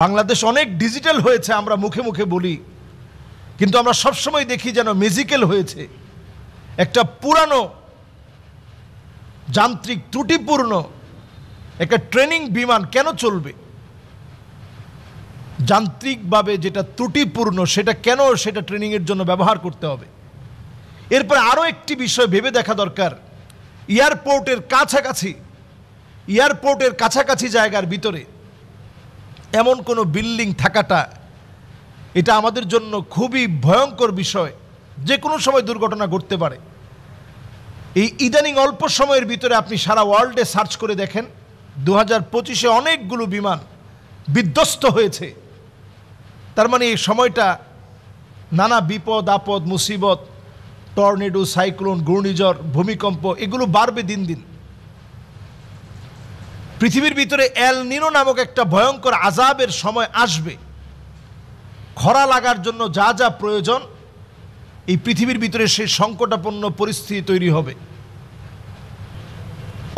বাংলাদেশ অনেক ডিজিটাল হয়েছে, আমরা মুখে মুখে বলি, কিন্তু আমরা সবসময় দেখি যেন মিউজিক্যাল হয়েছে। একটা পুরানো যান্ত্রিক ত্রুটিপূর্ণ একটা ট্রেনিং বিমান কেন চলবে? যান্ত্রিকভাবে যেটা ত্রুটিপূর্ণ সেটা ট্রেনিংয়ের জন্য ব্যবহার করতে হবে। এরপর আরও একটি বিষয় ভেবে দেখা দরকার, এয়ারপোর্টের কাছাকাছি জায়গার ভিতরে এমন কোনো বিল্ডিং থাকাটা, এটা আমাদের জন্য খুবই ভয়ঙ্কর বিষয়। যে কোনো সময় দুর্ঘটনা ঘটতে পারে। এই ইদানিং অল্প সময়ের ভিতরে আপনি সারা ওয়ার্ল্ডে সার্চ করে দেখেন, 2025-এ অনেকগুলো বিমান বিধ্বস্ত হয়েছে। তার মানে এই সময়টা নানা বিপদ আপদ, মুসিবত, টর্নেডো, সাইক্লোন, ঘূর্ণিঝড়, ভূমিকম্প, এগুলো বাড়বে দিন দিন। পৃথিবীর ভিতরে এল নিনো নামক একটা ভয়ঙ্কর আযাবের সময় আসবে। খরা লাগার জন্য যা যা প্রয়োজন, এই পৃথিবীর ভিতরে সেই সংকটাপন্ন পরিস্থিতি তৈরি হবে।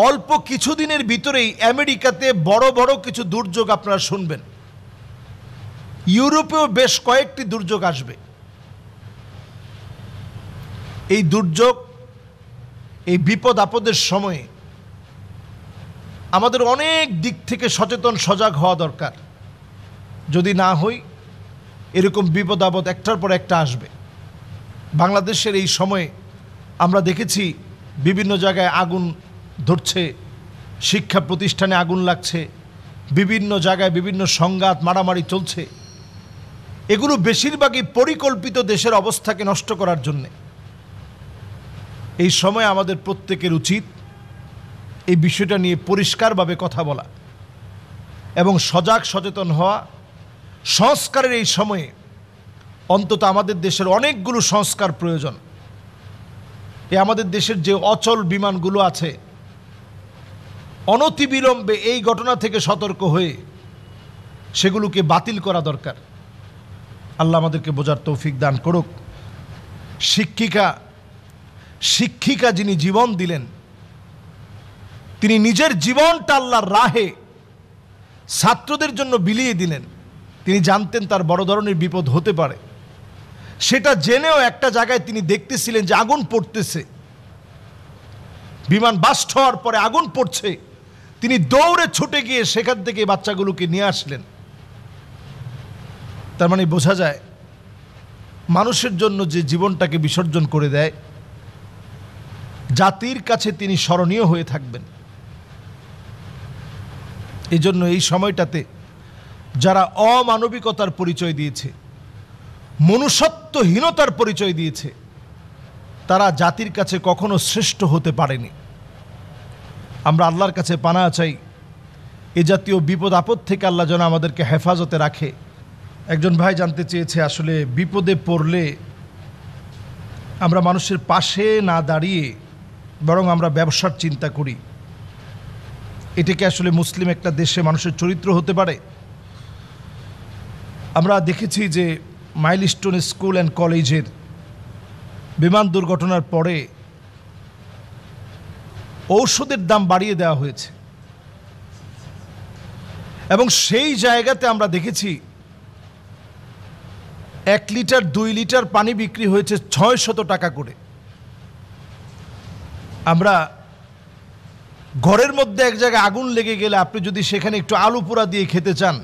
অল্প কিছুদিনের ভিতরেই আমেরিকাতে বড় বড় কিছু দুর্যোগ আপনারা শুনবেন। ইউরোপেও বেশ কয়েকটি দুর্যোগ আসবে। এই দুর্যোগ, এই বিপদ আপদের সময়ে আমাদের অনেক দিক থেকে সচেতন সজাগ হওয়া দরকার। যদি না হই, এরকম বিপদ আপদ একটার পর একটা আসবে। বাংলাদেশের এই সময়ে আমরা দেখেছি বিভিন্ন জায়গায় আগুন ধরছে, শিক্ষা প্রতিষ্ঠানে আগুন লাগছে, বিভিন্ন জায়গায় বিভিন্ন সংঘাত মারামারি চলছে। এগুলো বেশিরভাগই পরিকল্পিত দেশের অবস্থাকে নষ্ট করার জন্যে। এই সময় আমাদের প্রত্যেকের উচিত এই বিষয়টা নিয়ে পরিষ্কারভাবে কথা বলা এবং সজাগ সচেতন হওয়া। সংস্কারের এই সময়ে অন্তত আমাদের দেশের অনেকগুলো সংস্কার প্রয়োজন। আমাদের দেশের যে অচল বিমানগুলো আছে, অনতিবিলম্বে এই ঘটনা থেকে সতর্ক হয়ে সেগুলোকে বাতিল করা দরকার। আল্লাহ আমাদেরকে বোঝার তৌফিক দান করুক। শিক্ষিকা যিনি জীবন দিলেন, তিনি নিজের জীবনটা আল্লাহর রাহে ছাত্রদের জন্য বিলিয়ে দিলেন। তিনি জানতেন তার বড় ধরনের বিপদ হতে পারে। সেটা জেনেও একটা জায়গায় তিনি দেখতেছিলেন যে আগুন পড়তেছে, বিমান বাস্ট হওয়ার পরে আগুন পড়ছে। তিনি দৌড়ে ছুটে গিয়ে সেখান থেকে বাচ্চাগুলোকে নিয়ে আসলেন। তার মানে বোঝা যায়, মানুষের জন্য যে জীবনটাকে বিসর্জন করে দেয়, জাতির কাছে তিনি স্মরণীয় হয়ে থাকবেন। এই জন্য এই সময়টাতে যারা অমানবিকতার পরিচয় দিয়েছে, মনুষ্যত্বহীনতার পরিচয় দিয়েছে, তারা জাতির কাছে কখনো শ্রেষ্ঠ হতে পারেনি। আমরা আল্লাহর কাছে পানাহ চাই, এ জাতীয় বিপদ আপদ থেকে আল্লাহ যেন আমাদেরকে হেফাজতে রাখে। একজন ভাই জানতে চেয়েছে, আসলে বিপদে পড়লে আমরা মানুষের পাশে না দাঁড়িয়ে বরং আমরা ব্যবসার চিন্তা করি, এটা কি আসলে মুসলিম একটা দেশে মানুষের চরিত্র হতে পারে? আমরা দেখেছি যে মাইলস্টোন স্কুল অ্যান্ড কলেজের বিমান দুর্ঘটনার পরে ঔষধের দাম বাড়িয়ে দেওয়া হয়েছে এবং সেই জায়গাতে আমরা দেখেছি 1 লিটার 2 লিটার পানি বিক্রি হয়েছে 600 টাকা করে। আমরা ঘরের মধ্যে এক জায়গায় আগুন লেগে গেলে আপনি যদি সেখানে একটু আলু পোড়া দিয়ে খেতে চান,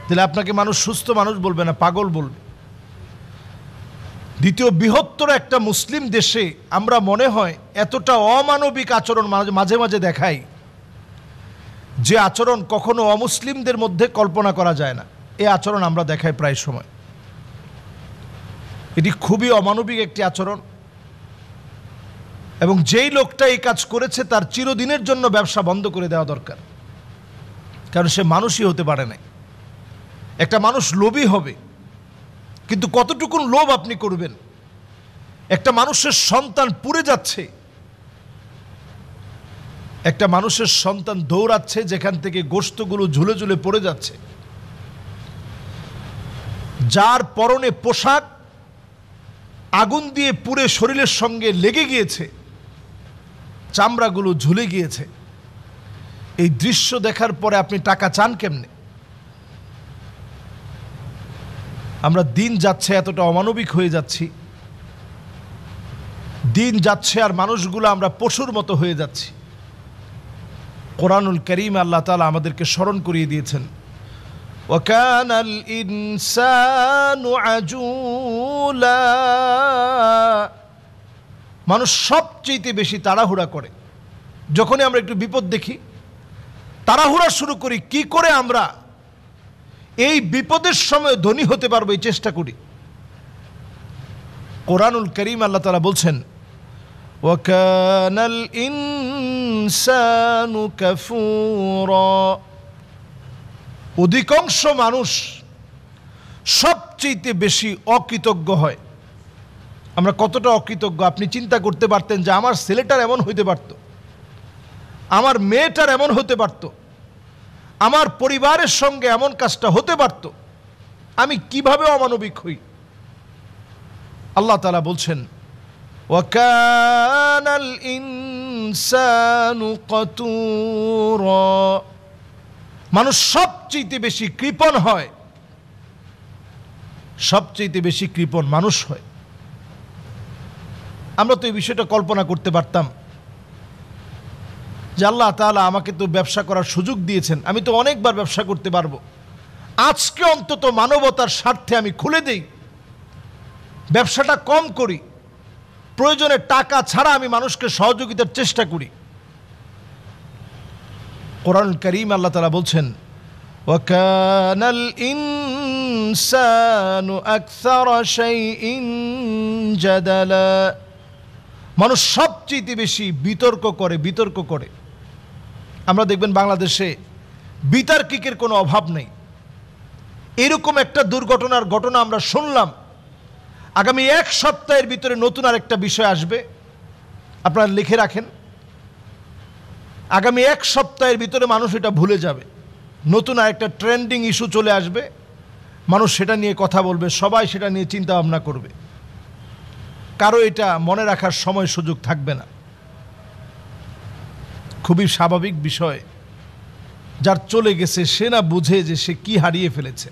তাহলে আপনাকে মানুষ সুস্থ মানুষ বলবে না, পাগল বলবে। দ্বিতীয় বৃহত্তর একটা মুসলিম দেশে আমরা মনে হয় এতটা অমানবিক আচরণ মাঝে মাঝে দেখাই, যে আচরণ কখনো অমুসলিমদের মধ্যে কল্পনা করা যায় না। এই আচরণ আমরা দেখাই প্রায় সময়। এটি খুবই অমানবিক একটি আচরণ এবং যেই লোকটা এই কাজ করেছে তার চিরদিনের জন্য ব্যবসা বন্ধ করে দেওয়া দরকার। কারণ সে মানুষই হতে পারে না। একটা মানুষ লোভী হবে, কিন্তু কতটুকুন লোভ আপনি করবেন? একটা মানুষের সন্তান পুড়ে যাচ্ছে, একটা মানুষের সন্তান দৌড়াচ্ছে যেখান থেকে গোশতগুলো ঝুলে ঝুলে পড়ে যাচ্ছে, যার পরনে পোশাক আগুন দিয়ে পুড়ে শরীরের সঙ্গে লেগে গিয়েছে, চামড়াগুলো ঝুলে গিয়েছে। এই দৃশ্য দেখার পরে আপনি টাকা চান কেমনে? আমরা দিন যাচ্ছে এতটা অমানবিক হয়ে যাচ্ছি, দিন যাচ্ছে আর মানুষগুলো আমরা পশুর মতো হয়ে যাচ্ছি। কোরআনুল কারীম আল্লাহ তাআলা আমাদেরকে স্মরণ করিয়ে দিয়েছেন, ওয়াকানাল ইনসানু আজুলা। মানুষ সবচেয়ে বেশি তাড়াহুড়া করে। যখনই আমরা একটু বিপদ দেখি তাড়াহুড়া শুরু করি, কি করে আমরা এই বিপদের সময় ধনী হতে পারবো এই চেষ্টা করি। কোরআনুল কারীম আল্লাহ তাআলা বলছেন, ওয়াকানাল ইনসানু কাফুরা। অধিকাংশ মানুষ সবচেয়ে বেশি অকৃতজ্ঞ হয়। আমরা কতটা অকৃতজ্ঞ আপনি চিন্তা করতে পারতেন যে আমার ছেলেটার এমন হইতে পারত, আমার মেয়েটার এমন হতে পারত, আমার পরিবারের সঙ্গে এমন কাজটা হতে পারত, আমি কিভাবে অমানবিক হই। আল্লাহ তাআলা বলছেন, ওয়াকানাল ইনসানু কাতুরা। মানুষ সবচেয়ে বেশি কৃপণ হয়, সবচেয়ে বেশি কৃপণ মানুষ হয়। আমরা তো এই বিষয়টা কল্পনা করতে পারতাম যে আল্লাহ তাআলা আমাকে তো ব্যবসা করার সুযোগ দিয়েছেন, আমি তো অনেকবার ব্যবসা করতে পারবো, আজকে অন্তত মানবতার স্বার্থে আমি খুলে দেই, ব্যবসাটা কম করি, প্রয়োজনে টাকা ছাড়া আমি মানুষকে সহযোগিতার চেষ্টা করি। কোরআনুল কারীম আল্লাহ তাআলা বলছেন, ওয়াকানাল ইনসানু আকসারা শাইইন জাদালা। মানুষ সবচেয়ে বেশি বিতর্ক করে। আমরা দেখবেন বাংলাদেশে বিতার্কিকের কোনো অভাব নেই। এরকম একটা দুর্ঘটনার ঘটনা আমরা শুনলাম, আগামী এক সপ্তাহের ভিতরে নতুন আরেকটা বিষয় আসবে, আপনারা লিখে রাখেন। আগামী এক সপ্তাহের ভিতরে মানুষ এটা ভুলে যাবে, নতুন আরেকটা ট্রেন্ডিং ইস্যু চলে আসবে, মানুষ সেটা নিয়ে কথা বলবে, সবাই সেটা নিয়ে চিন্তা ভাবনা করবে, কারো এটা মনে রাখার সময় সুযোগ থাকবে না। খুবই স্বাভাবিক বিষয়, যার চলে গেছে সে না বুঝে যে সে কি হারিয়ে ফেলেছে।